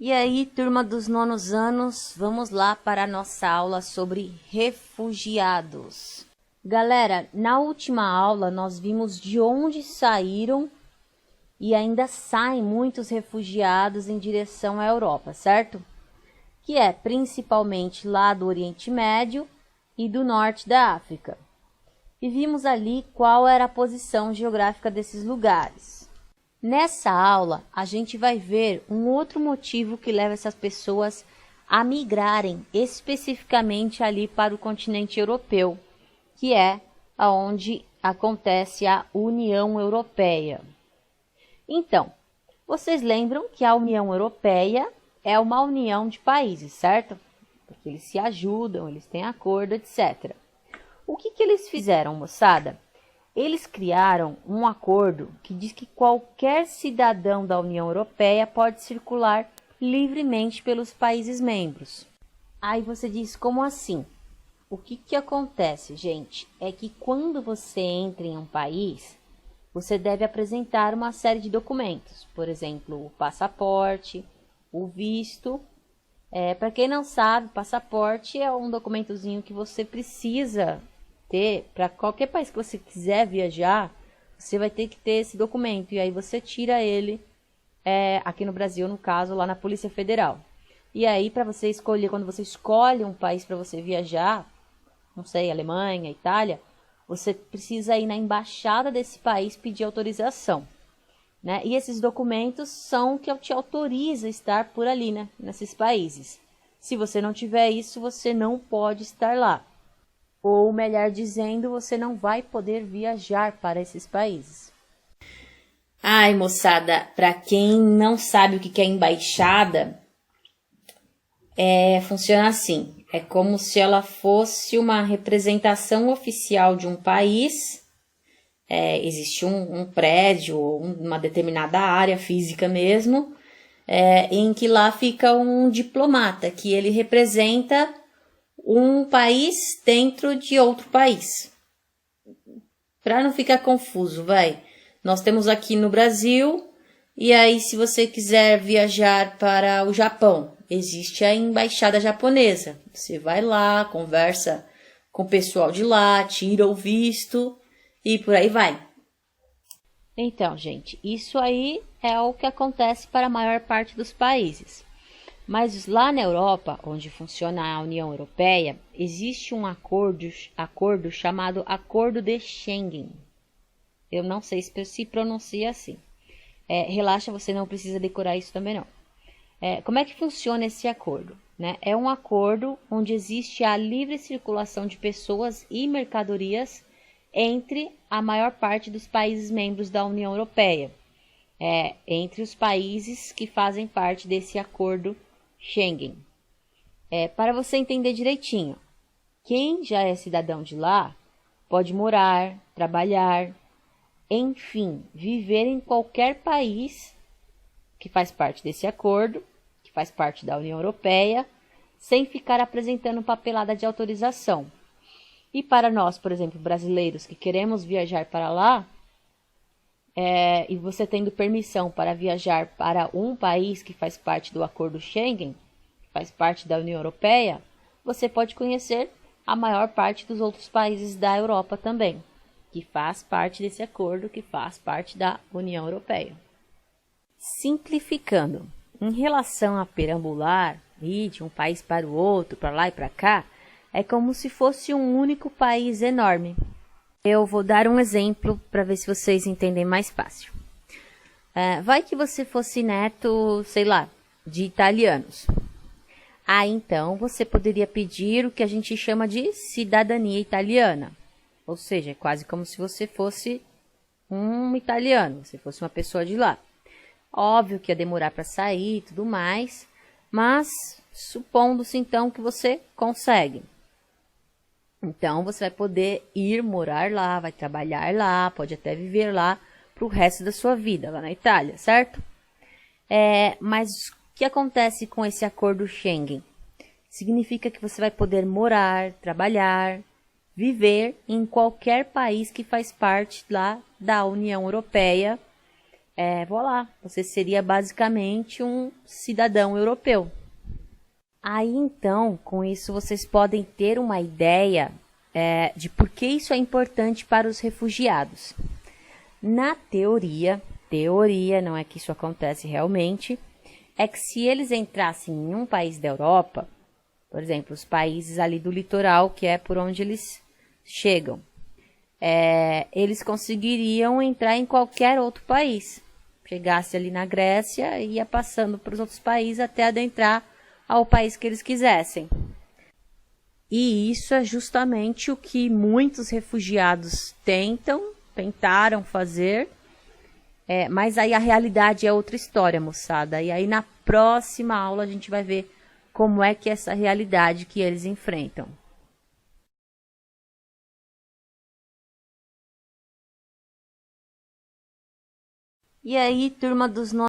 E aí, turma dos nonos anos, vamos lá para a nossa aula sobre refugiados. Galera, na última aula nós vimos de onde saíram e ainda saem muitos refugiados em direção à Europa, certo? Que é principalmente lá do Oriente Médio e do Norte da África. E vimos ali qual era a posição geográfica desses lugares. Nessa aula, a gente vai ver um outro motivo que leva essas pessoas a migrarem especificamente ali para o continente europeu, que é onde acontece a União Europeia. Então, vocês lembram que a União Europeia é uma união de países, certo? Porque eles se ajudam, eles têm acordo, etc. O que eles fizeram, moçada? Eles criaram um acordo que diz que qualquer cidadão da União Europeia pode circular livremente pelos países membros. Aí você diz, como assim? O que acontece, gente? É que quando você entra em um país, você deve apresentar uma série de documentos. Por exemplo, o passaporte, o visto. Para quem não sabe, passaporte é um documentozinho que você precisa ter para qualquer país que você quiser viajar. Você vai ter que ter esse documento e aí você tira ele aqui no Brasil, no caso, lá na Polícia Federal. E aí, para você escolher, quando você escolhe um país para você viajar, não sei, Alemanha, Itália, você precisa ir na embaixada desse país pedir autorização, né? E esses documentos são que te autoriza a estar por ali, né? Nesses países. Se você não tiver isso, você não pode estar lá. Ou, melhor dizendo, você não vai poder viajar para esses países. Ai, moçada, para quem não sabe o que é embaixada, funciona assim. É como se ela fosse uma representação oficial de um país. Existe um prédio, uma determinada área física mesmo, em que lá fica um diplomata, que ele representa um país dentro de outro país. Para não ficar confuso, nós temos aqui no Brasil, e aí se você quiser viajar para o Japão, existe a embaixada japonesa. Você vai lá, conversa com o pessoal de lá, tira o visto e por aí vai. Então, gente, isso aí é o que acontece para a maior parte dos países. Mas lá na Europa, onde funciona a União Europeia, existe um acordo chamado Acordo de Schengen. Eu não sei se pronuncia assim. Relaxa, você não precisa decorar isso também não. Como é que funciona esse acordo? Né? É um acordo onde existe a livre circulação de pessoas e mercadorias entre a maior parte dos países membros da União Europeia. Entre os países que fazem parte desse acordo Schengen. Para você entender direitinho, quem já é cidadão de lá pode morar, trabalhar, enfim, viver em qualquer país que faz parte desse acordo, que faz parte da União Europeia, sem ficar apresentando papelada de autorização. E para nós, por exemplo, brasileiros que queremos viajar para lá, e você tendo permissão para viajar para um país que faz parte do Acordo Schengen, que faz parte da União Europeia, você pode conhecer a maior parte dos outros países da Europa também, que faz parte desse acordo, que faz parte da União Europeia. Simplificando, em relação a perambular, ir de um país para o outro, para lá e para cá, é como se fosse um único país enorme. Eu vou dar um exemplo para ver se vocês entendem mais fácil. Vai que você fosse neto, sei lá, de italianos. Então você poderia pedir o que a gente chama de cidadania italiana. Ou seja, é quase como se você fosse um italiano, se fosse uma pessoa de lá. Óbvio que ia demorar para sair e tudo mais, mas supondo-se então que você consegue. Então, você vai poder ir morar lá, vai trabalhar lá, pode até viver lá para o resto da sua vida, lá na Itália, certo? Mas o que acontece com esse acordo Schengen? Significa que você vai poder morar, trabalhar, viver em qualquer país que faz parte lá da União Europeia, voilà, você seria basicamente um cidadão europeu. Aí então, com isso vocês podem ter uma ideia de por que isso é importante para os refugiados. Na teoria, não é que isso acontece realmente, é que se eles entrassem em um país da Europa, por exemplo, os países ali do litoral, que é por onde eles chegam, eles conseguiriam entrar em qualquer outro país. Chegasse ali na Grécia e ia passando para os outros países até adentrar ao país que eles quisessem. E isso é justamente o que muitos refugiados tentaram fazer, mas aí a realidade é outra história, moçada. E aí na próxima aula a gente vai ver como é que é essa realidade que eles enfrentam. E aí, turma dos